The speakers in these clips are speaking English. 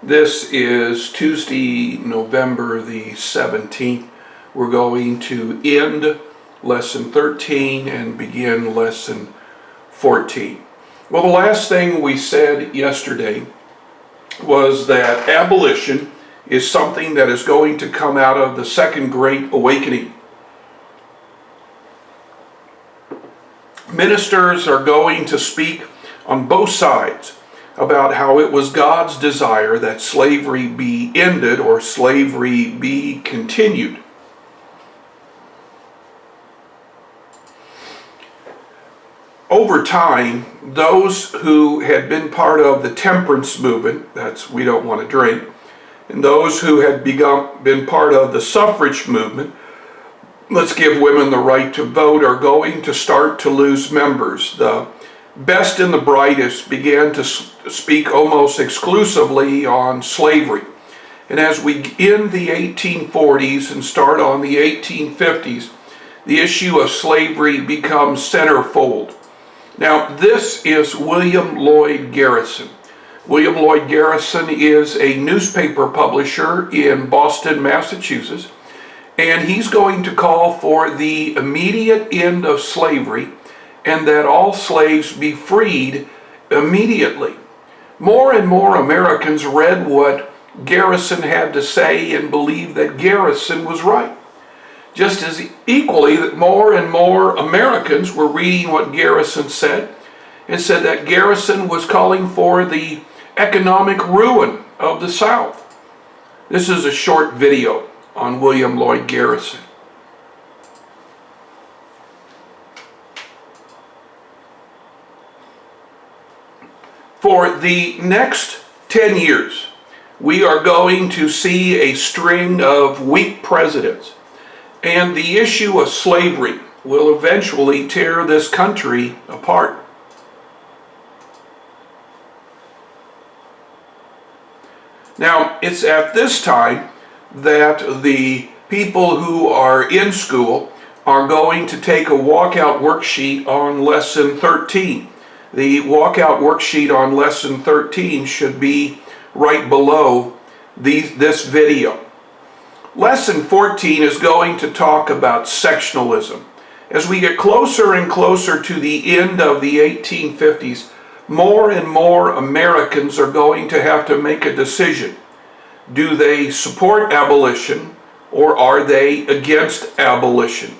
This is Tuesday, November the 17th. We're going to end lesson 13 and begin lesson 14. Well, the last thing we said yesterday was that abolition is something that is going to come out of the Second Great Awakening. Ministers are going to speak on both sides about how it was God's desire that slavery be ended or slavery be continued. Over time, those who had been part of the temperance movement, that's we don't want to drink, and those who had been part of the suffrage movement, let's give women the right to vote, are going to start to lose members. The best and the brightest began to speak almost exclusively on slavery. And as we end the 1840s and start on the 1850s, the issue of slavery becomes centerfold. Now, this is William Lloyd Garrison. William Lloyd Garrison is a newspaper publisher in Boston, Massachusetts, and he's going to call for the immediate end of slavery and that all slaves be freed immediately. More and more Americans read what Garrison had to say and believed that Garrison was right. Just as equally that more and more Americans were reading what Garrison said and said that Garrison was calling for the economic ruin of the South. This is a short video on William Lloyd Garrison. For the next 10 years, we are going to see a string of weak presidents, and the issue of slavery will eventually tear this country apart. Now, it's at this time that the people who are in school are going to take a walkout worksheet on lesson 13. The walkout worksheet on lesson 13 should be right below this video. Lesson 14 is going to talk about sectionalism. As we get closer and closer to the end of the 1850s, more and more Americans are going to have to make a decision. Do they support abolition or are they against abolition?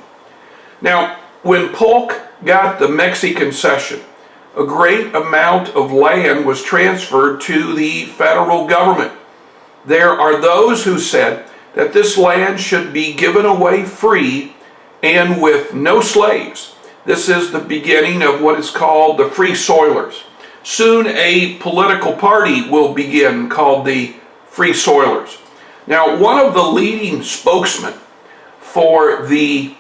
Now, when Polk got the Mexican cession, a great amount of land was transferred to the federal government. There are those who said that this land should be given away free and with no slaves. This is the beginning of what is called the Free Soilers. Soon a political party will begin called the Free Soilers. Now, one of the leading spokesmen for the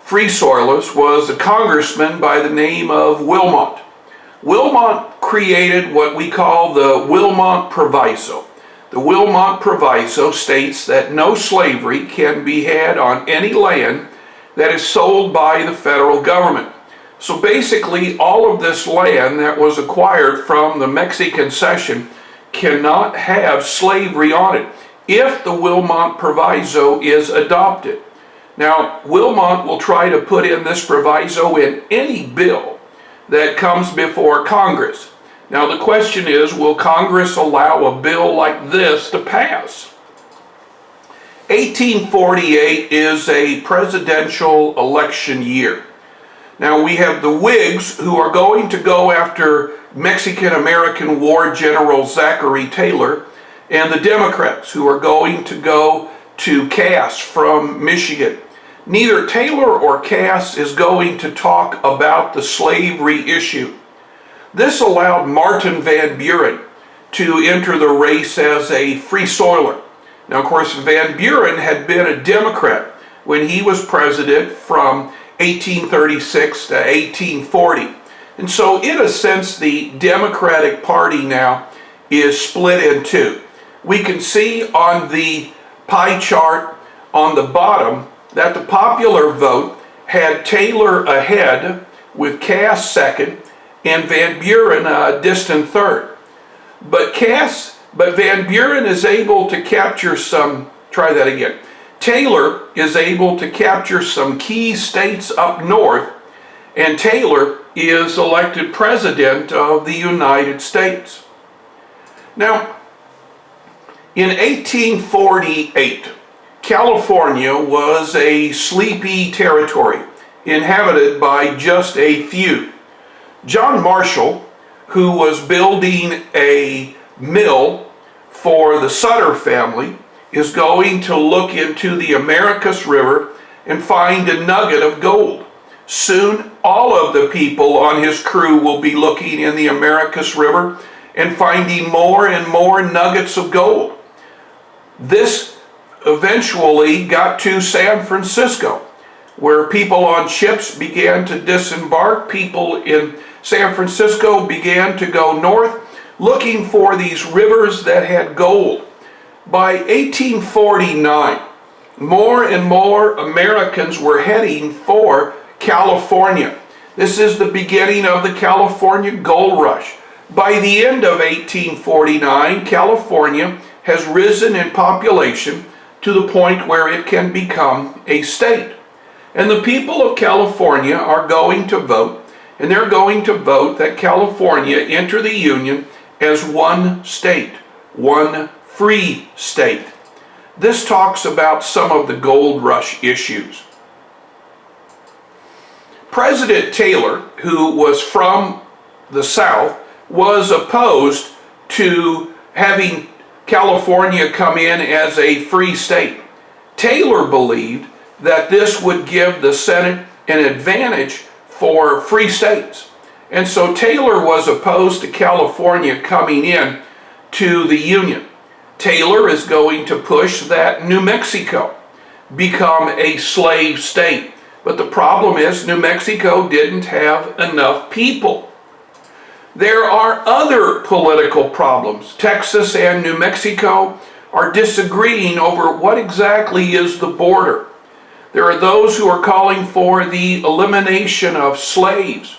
Free Soilers was a congressman by the name of Wilmot. Wilmot created what we call the Wilmot Proviso. The Wilmot Proviso states that no slavery can be had on any land that is sold by the federal government. So basically, all of this land that was acquired from the Mexican cession cannot have slavery on it if the Wilmot Proviso is adopted. Now, Wilmot will try to put in this proviso in any bill that comes before Congress. Now, the question is, will Congress allow a bill like this to pass? 1848 is a presidential election year. Now, we have the Whigs who are going to go after Mexican-American War General Zachary Taylor, and the Democrats who are going to go to Cass from Michigan. Neither Taylor or Cass is going to talk about the slavery issue. This allowed Martin Van Buren to enter the race as a Free Soiler. Now, of course, Van Buren had been a Democrat when he was president from 1836 to 1840. And so, in a sense, the Democratic Party now is split in two. We can see on the pie chart on the bottom that the popular vote had Taylor ahead with Cass second and Van Buren a distant third. But Cass But Van Buren is able to capture some, try that again. Taylor is able to capture some key states up north, and Taylor is elected president of the United States. Now, in 1848, California was a sleepy territory inhabited by just a few. John Marshall, who was building a mill for the Sutter family, is going to look into the Americus River and find a nugget of gold. Soon, all of the people on his crew will be looking in the Americus River and finding more and more nuggets of gold. This eventually got to San Francisco, where people on ships began to disembark. People in San Francisco began to go north, looking for these rivers that had gold. By 1849, more and more Americans were heading for California. This is the beginning of the California Gold Rush. By the end of 1849, California has risen in population to the point where it can become a state. And the people of California are going to vote, and they're going to vote that California enter the Union as one state, one free state. This talks about some of the gold rush issues. President Taylor, who was from the South, was opposed to having California come in as a free state. Taylor believed that this would give the Senate an advantage for free states. And so Taylor was opposed to California coming in to the Union. Taylor is going to push that New Mexico become a slave state. But the problem is New Mexico didn't have enough people. There are other political problems. Texas and New Mexico are disagreeing over what exactly is the border. There are those who are calling for the elimination of slaves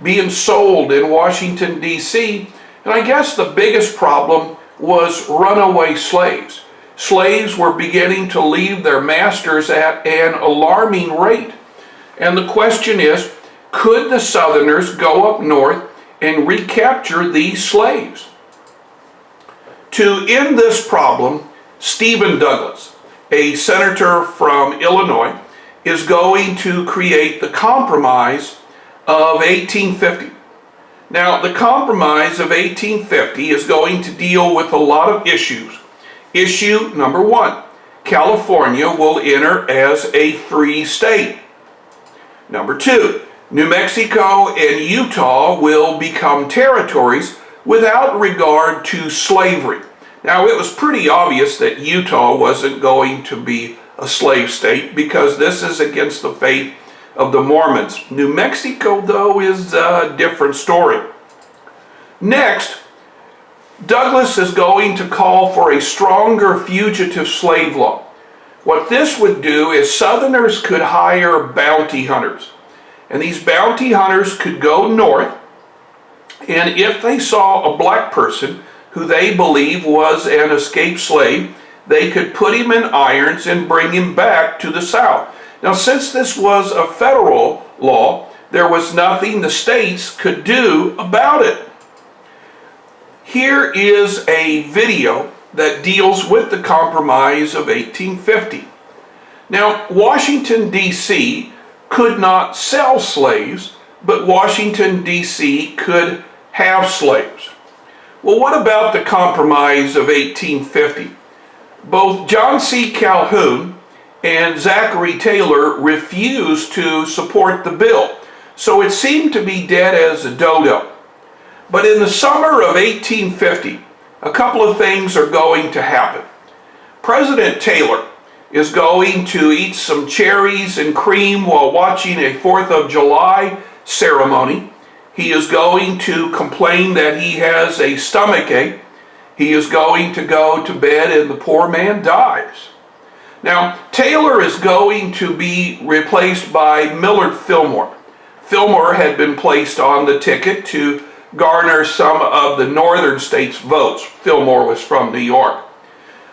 being sold in Washington, D.C. And I guess the biggest problem was runaway slaves. Slaves were beginning to leave their masters at an alarming rate. And the question is, could the Southerners go up north and recapture these slaves? To end this problem, Stephen Douglas, a senator from Illinois, is going to create the Compromise of 1850. Now, the Compromise of 1850 is going to deal with a lot of issues. Issue number one, California will enter as a free state. Number two, New Mexico and Utah will become territories without regard to slavery. Now, it was pretty obvious that Utah wasn't going to be a slave state because this is against the faith of the Mormons. New Mexico, though, is a different story. Next, Douglas is going to call for a stronger fugitive slave law. What this would do is Southerners could hire bounty hunters. And these bounty hunters could go north, and if they saw a black person who they believe was an escaped slave, they could put him in irons and bring him back to the South. Now, since this was a federal law, there was nothing the states could do about it. Here is a video that deals with the Compromise of 1850. Now, Washington, D.C. could not sell slaves, but Washington, D.C. could have slaves. Well, what about the Compromise of 1850? Both John C. Calhoun and Zachary Taylor refused to support the bill, so it seemed to be dead as a dodo. But in the summer of 1850, a couple of things are going to happen. President Taylor is going to eat some cherries and cream while watching a 4th of July ceremony. He is going to complain that he has a stomach ache. He is going to go to bed and the poor man dies. Now, Taylor is going to be replaced by Millard Fillmore. Fillmore had been placed on the ticket to garner some of the northern states' votes. Fillmore was from New York.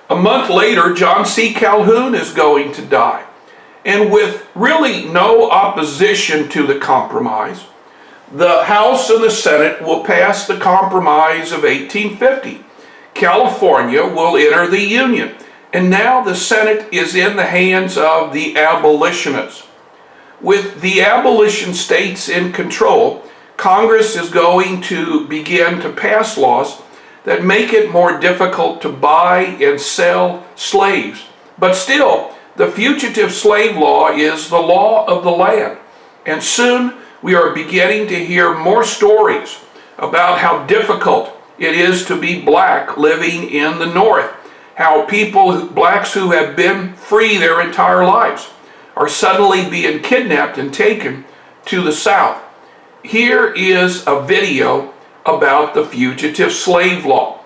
A month later, John C. Calhoun is going to die. And with really no opposition to the compromise, the House and the Senate will pass the Compromise of 1850. California will enter the Union. And now the Senate is in the hands of the abolitionists. With the abolition states in control, Congress is going to begin to pass laws that make it more difficult to buy and sell slaves. But still, the fugitive slave law is the law of the land. And soon we are beginning to hear more stories about how difficult it is to be black living in the North. How blacks who have been free their entire lives are suddenly being kidnapped and taken to the South. Here is a video about the fugitive slave law.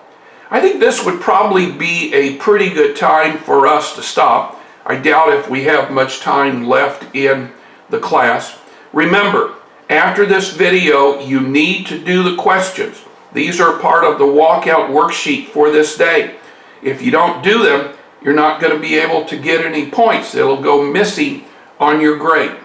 I think this would probably be a pretty good time for us to stop. I doubt if we have much time left in the class. Remember, after this video, you need to do the questions. These are part of the walkout worksheet for this day. If you don't do them, you're not going to be able to get any points. It'll go missing on your grade.